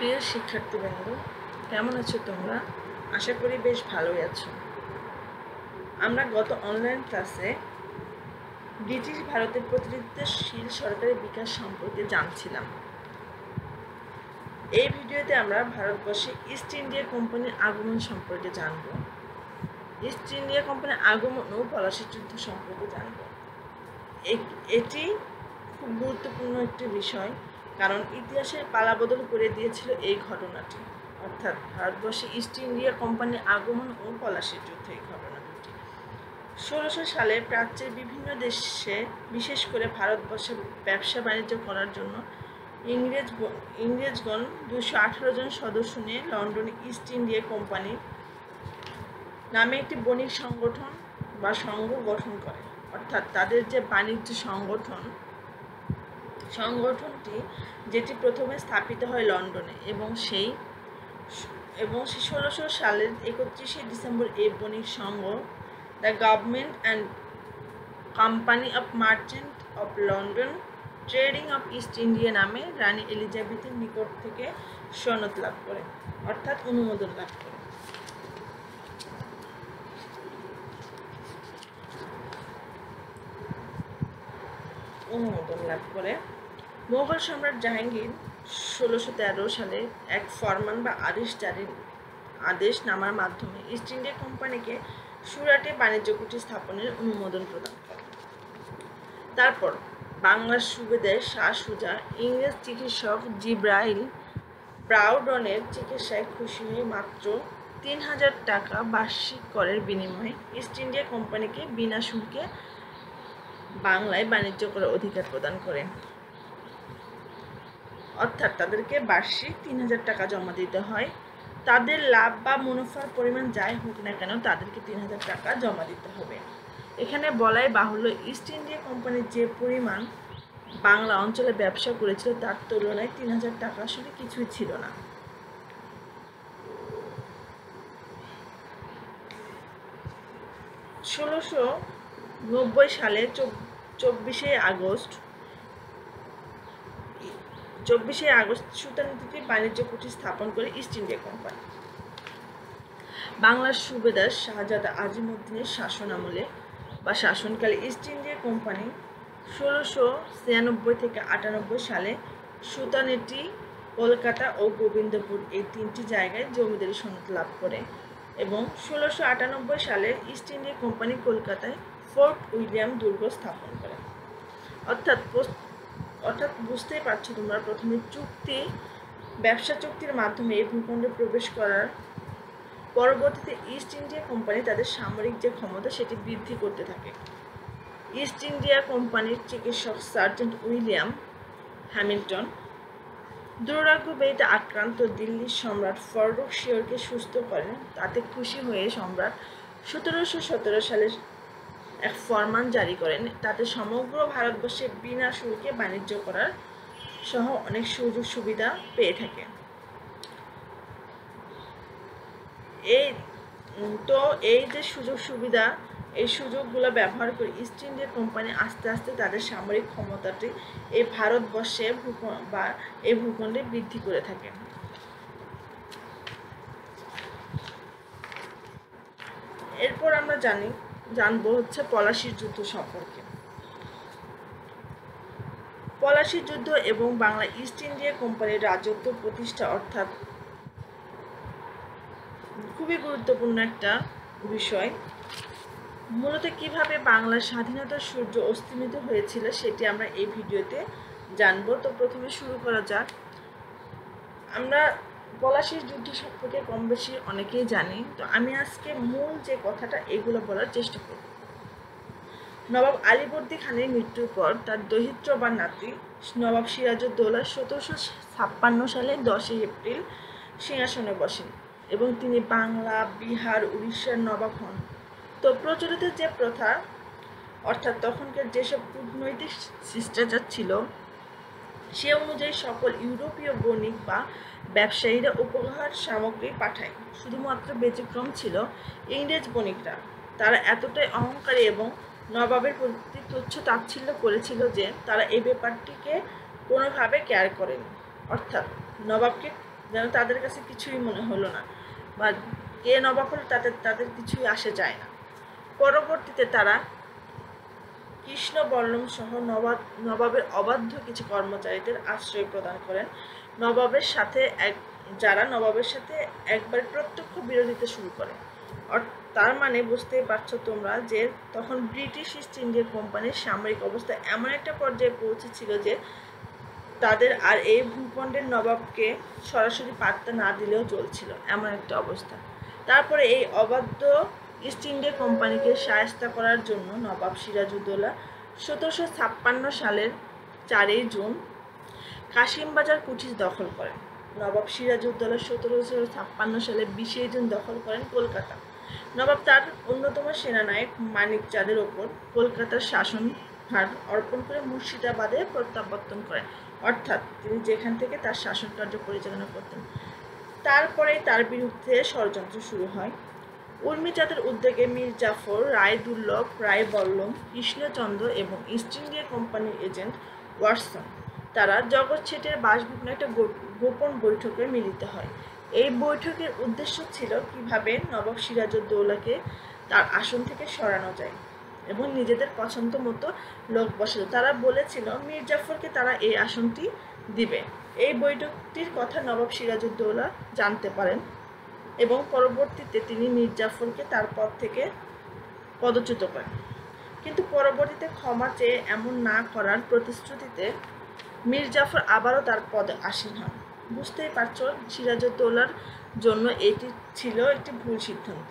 প্রিয় শিক্ষার্থীবৃন্দ, কেমন আছো তোমরা? আশা করি বেশ ভালোই আছো। আমরা গত অনলাইন ক্লাসে ব্রিটিশ ভারতের প্রতিনিধিত্বশীল সরকারের বিকাশ সম্পর্কে জানছিলাম। এই ভিডিওতে আমরা ভারতবর্ষে ইস্ট ইন্ডিয়া কোম্পানির আগমন সম্পর্কে জানব। ইস্ট ইন্ডিয়া কোম্পানির আগমন ও পলাশী যুদ্ধ সম্পর্কে জানব। এটি খুব গুরুত্বপূর্ণ একটি বিষয়, কারণ ইতিহাসের পালাবদল করে দিয়েছিল এই ঘটনাটি, অর্থাৎ ভারতবর্ষে ইস্ট ইন্ডিয়া কোম্পানির আগমন ও পলাশী যুদ্ধ। এই ঘটনা দুটি 1600 সালে প্রাচ্যের বিভিন্ন দেশে, বিশেষ করে ভারতবর্ষে ব্যবসা বাণিজ্য করার জন্য ইংরেজগণ 218 জন সদস্য নিয়ে লন্ডনে ইস্ট ইন্ডিয়া কোম্পানি নামে একটি বণিক সংগঠন বা সংঘ গঠন করে। অর্থাৎ তাদের যে বাণিজ্য সংগঠনটি যেটি প্রথমে স্থাপিত হয় লন্ডনে, এবং 1600 সালের 31শে ডিসেম্বর এই বণিক সংঘ the government and company of merchant of London trading of East India নামে রানী এলিজাবেথের নিকট থেকে সনদ লাভ করে, অর্থাৎ অনুমোদন লাভ করে। মোগল সম্রাট জাহাঙ্গীর 1613 সালে এক ফরমান বা আদেশ নামার মাধ্যমে ইস্ট ইন্ডিয়া কোম্পানিকে সুরাটে বাণিজ্য কুঠি স্থাপনের অনুমোদন প্রদান করে। তারপর বাংলার সুবেদার শাহ সুজা ইংরেজ চিকিৎসক জিব্রাইল ব্রাউডনের চিকিৎসায় খুশি হয়ে মাত্র 3000 টাকা বার্ষিক করের বিনিময়ে ইস্ট ইন্ডিয়া কোম্পানিকে বিনা শুল্কে বাংলায় বাণিজ্য করার অধিকার প্রদান করে। অর্থাৎ তাদেরকে বার্ষিক 3000 টাকা জমা দিতে হয়। তাদের লাভ বা মুনাফার পরিমাণ যাই হোক না কেন, তাদেরকে 3000 টাকা জমা দিতে হবে। এখানে বলাই বাহুল্য, ইস্ট ইন্ডিয়া কোম্পানির যে পরিমাণ বাংলা অঞ্চলে ব্যবসা করেছিল তার তুলনায় 3000 টাকা আসলে কিছুই ছিল না। 1690 সালে 24শে আগস্ট সুলতানটি বাণিজ্য কুঠি স্থাপন করে ইস্ট ইন্ডিয়া কোম্পানি। বাংলার সুবেদার শাহজাদা আজিমউদ্দিনের শাসনামলে বা শাসনকালে ইস্ট ইন্ডিয়া কোম্পানি 1696 থেকে 98 সালে সুলতানেটি কলকাতা ও গোবিন্দপুর এই 3টি জায়গায় জমিদারি সনদ লাভ করে, এবং 1698 সালে ইস্ট ইন্ডিয়া কোম্পানি কলকাতায় ফোর্ট উইলিয়াম দুর্গ স্থাপন করে। অর্থাৎ বুঝতেই পারছো তোমরা, প্রথমে ব্যবসা চুক্তির মাধ্যমে এই ভূখণ্ডে প্রবেশ করার পরবর্তীতে ইস্ট ইন্ডিয়া কোম্পানি তাদের সামরিক যে ক্ষমতা সেটি বৃদ্ধি করতে থাকে। ইস্ট ইন্ডিয়া কোম্পানির চিকিৎসক সার্জেন্ট উইলিয়াম হ্যামিল্টন দুরারোগ্য ব্যাধিতে আক্রান্ত দিল্লির সম্রাট ফররুখ সিংকে সুস্থ করেন। তাতে খুশি হয়ে সম্রাট 1717 সালে এক ফরমান জারি করেন। তাতে সমগ্র ভারতবর্ষে বিনা শুল্কে বাণিজ্য করার সহ অনেক সুযোগ সুবিধা পেয়ে থাকে। এই যে এই সুযোগগুলো ব্যবহার করে ইস্ট ইন্ডিয়া কোম্পানি আস্তে আস্তে তাদের সামরিক ক্ষমতাটি এই ভারতবর্ষে এই ভূখণ্ডে বৃদ্ধি করে থাকে। এরপর আমরা জানবো হচ্ছে পলাশীর যুদ্ধ সম্পর্কে। পলাশীর যুদ্ধ এবং বাংলা ইস্ট ইন্ডিয়া কোম্পানির রাজত্ব প্রতিষ্ঠা, অর্থাৎ খুবই গুরুত্বপূর্ণ একটা বিষয়। মূলত কিভাবে বাংলার স্বাধীনতার সূর্য অস্তমিত হয়েছিল সেটি আমরা এই ভিডিওতে জানবো। তো প্রথমে শুরু করা যাক। আমরা পলাশীর যুদ্ধ সম্পর্কে কম বেশি অনেকেই জানি, তো আমি আজকে মূল যে কথাটা এগুলো বলার চেষ্টা করব। নবাব আলীবর্দী খানের মৃত্যুর পর তার দহিত্রবান নাতি নবাব সিরাজউদ্দৌলা 1756 সালে 10 এপ্রিল সিংহাসনে বসেন, এবং তিনি বাংলা, বিহার, উড়িষ্যার নবাব হন। তো প্রচলিত যে প্রথা, অর্থাৎ তখনকার যেসব কূটনৈতিক শিষ্টাচার ছিল সে অনুযায়ী সকল ইউরোপীয় বণিক বা ব্যবসায়ীরা উপহার সামগ্রী পাঠায়। শুধুমাত্র ব্যতিক্রম ছিল ইংরেজ বণিকরা। তারা এতটাই অহংকারী এবং নবাবের প্রতি তুচ্ছ তাচ্ছিল্য করেছিল যে তারা এই ব্যাপারটিকে কোনোভাবে কেয়ার করেনি। অর্থাৎ নবাবকে যেন তাদের কাছে কিছুই মনে হলো না, বা কে নবাব হলো তাদের কিছুই আসে যায় না। পরবর্তীতে তারা কৃষ্ণবল্লম সহ নবাবের অবাধ্য কিছু কর্মচারীদের আশ্রয় প্রদান করেন, যারা নবাবের সাথে একবার প্রত্যক্ষ বিরোধিতা শুরু করে। তার মানে বুঝতেই পারছো তোমরা যে তখন ব্রিটিশ ইস্ট ইন্ডিয়া কোম্পানির সামরিক অবস্থা এমন একটা পর্যায়ে পৌঁছেছিল যে তাদের আর এই ভূখণ্ডের নবাবকে সরাসরি পাত্তা না দিলেও চলছিল, এমন একটা অবস্থা। তারপরে এই অবাধ্য ইস্ট ইন্ডিয়া কোম্পানিকে শায়েস্তা করার জন্য নবাব সিরাজউদ্দৌলা 1756 সালের 4 জুন কাশিমবাজার কুঠি দখল করেন। নবাব সিরাজউদ্দৌলা 1756 সালে 20 জুন দখল করেন কলকাতা। নবাব তার অন্যতম সেনানায়ক মানিক চাঁদের ওপর কলকাতার শাসনভার অর্পণ করে মুর্শিদাবাদে প্রত্যাবর্তন করেন, অর্থাৎ তিনি যেখান থেকে তার শাসন কার্য পরিচালনা করতেন। তারপরে তার বিরুদ্ধে ষড়যন্ত্র শুরু হয়। উর্মিচাঁদের উদ্যোগে মীর জাফর, রায়দুর্লভ, রায়বল্লভ, কৃষ্ণচন্দ্র এবং ইস্ট ইন্ডিয়া কোম্পানির এজেন্ট ওয়াটসন তারা জগৎ শেঠের বাসভবনে একটা গোপন বৈঠকে মিলিত হয়। এই বৈঠকের উদ্দেশ্য ছিল কিভাবে নবাব সিরাজউদ্দৌলাকে তার আসন থেকে সরানো যায় এবং নিজেদের পছন্দ মতো লোক বসানো। তারা বলেছিল মীর জাফরকে তারা এই আসনটি দিবে। এই বৈঠকটির কথা নবাব সিরাজউদ্দৌলা জানতে পারেন এবং পরবর্তীতে তিনি মীর জাফরকে তার পদ থেকে পদচ্যুত করেন। কিন্তু পরবর্তীতে ক্ষমা চেয়ে এমন না করার প্রতিশ্রুতিতে মীর জাফর আবারও তার পদে আসীন হন। বুঝতেই পারছো সিরাজউদ্দৌলার জন্য এটি ছিল একটি ভুল সিদ্ধান্ত।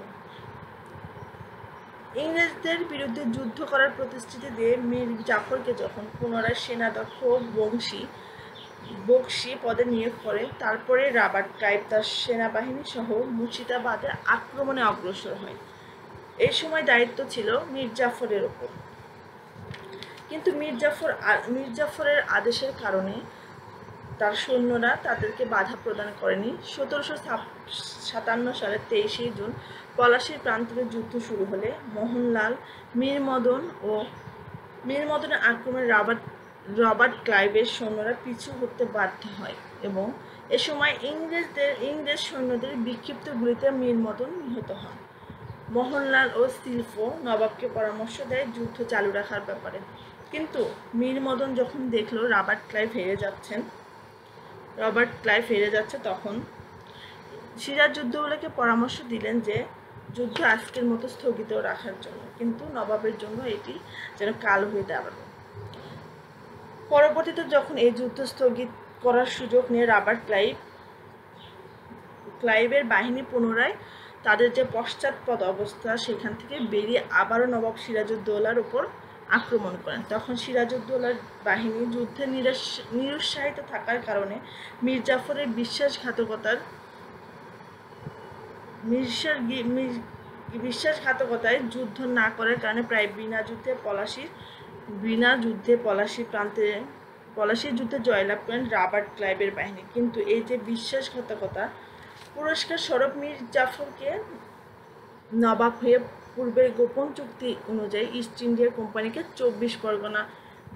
ইংরেজদের বিরুদ্ধে যুদ্ধ করার প্রতিশ্রুতি দিয়ে মীর জাফরকে যখন পুনরায় সেনাধ্যক্ষ বক্সি পদে নিয়োগ করে, তারপরে রবার্ট ক্লাইভ তার সেনাবাহিনী সহ মুর্শিদাবাদে আক্রমণে অগ্রসর হয়। এই সময় দায়িত্ব ছিল মীর জাফরের ওপর। কিন্তু মীর জাফরের আদেশের কারণে তার সৈন্যরা তাদেরকে বাধা প্রদান করেনি। 1757 সালের 23 জুন পলাশীর প্রান্তরে যুদ্ধ শুরু হলে মোহনলাল মীর মদনের আক্রমণে রবার্ট ক্লাইভের সৈন্যরা পিছু হতে বাধ্য হয় এবং এ সময় ইংরেজ সৈন্যদের বিক্ষিপ্ত গুলিতে মীর মদন নিহত হন। মোহনলাল ও সিলফো নবাবকে পরামর্শ দেয় যুদ্ধ চালু রাখার ব্যাপারে, কিন্তু মীর মদন যখন দেখল রবার্ট ক্লাইভ হেরে যাচ্ছে তখন সিরাজউদ্দৌলাকে পরামর্শ দিলেন যে যুদ্ধ আজকের মতো স্থগিত রাখার জন্য, কিন্তু নবাবের জন্য এটি যেন কাল হয়ে দাঁড়ালো। পরবর্তীতে যখন এই যুদ্ধ স্থগিত করার সুযোগ নিয়ে রবার্ট ক্লাইভের বাহিনী পুনরায় তাদের যে পশ্চাৎপদ অবস্থা সেখান থেকে বেরিয়ে আবারও নবাব সিরাজউদ্দৌলার উপর আক্রমণ করেন। তখন সিরাজউদ্দৌলার বাহিনী যুদ্ধে নিরুৎসাহিত থাকার কারণে মীর জাফরের বিশ্বাসঘাতকতায় যুদ্ধ না করার কারণে প্রায় বিনা যুদ্ধে পলাশীর যুদ্ধে জয়লাভ করেন রবার্ট ক্লাইভের বাহিনী। কিন্তু এই যে বিশ্বাসঘাতকতা, পুরস্কার স্বরূপ মীর জাফরকে নবাব হয়ে পূর্বের গোপন চুক্তি অনুযায়ী ইস্ট ইন্ডিয়া কোম্পানিকে 24 পরগনা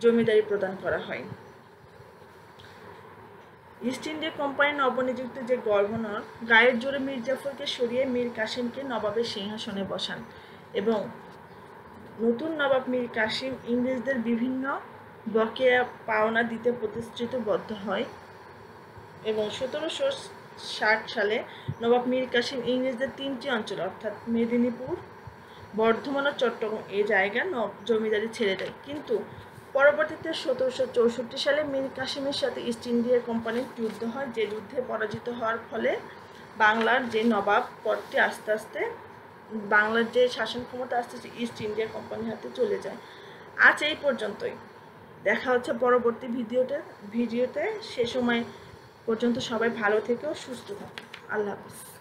জমিদারি প্রদান করা হয়। ইস্ট ইন্ডিয়া কোম্পানির নবনিযুক্ত যে গভর্নর গায়ের জোরে মীর জাফরকে সরিয়ে মীর কাসিমকে নবাবের সিংহাসনে বসান এবং নতুন নবাব মীর কাসিম ইংরেজদের বিভিন্ন বকেয়া পাওনা দিতে প্রতিশ্রুতিবদ্ধ হয় এবং 1760 সালে নবাব মীর কাসিম ইংরেজদের 3টি অঞ্চল অর্থাৎ মেদিনীপুর, বর্ধমান ও চট্টগ্রাম এই জায়গায় জমিদারি ছেড়ে দেয়। কিন্তু পরবর্তীতে 1764 সালে মীর কাসিমের সাথে ইস্ট ইন্ডিয়া কোম্পানির যুদ্ধ হয়, যে যুদ্ধে পরাজিত হওয়ার ফলে বাংলার যে নবাব পদটি আস্তে আস্তে বাংলার যে শাসন ক্ষমতা আস্তে আস্তে ইস্ট ইন্ডিয়া কোম্পানির হাতে চলে যায়। আজ এই পর্যন্তই, দেখা হচ্ছে পরবর্তী ভিডিওতে। সে সময় পর্যন্ত সবাই ভালো থেকো, সুস্থ থাকো। আল্লাহ হাফিজ।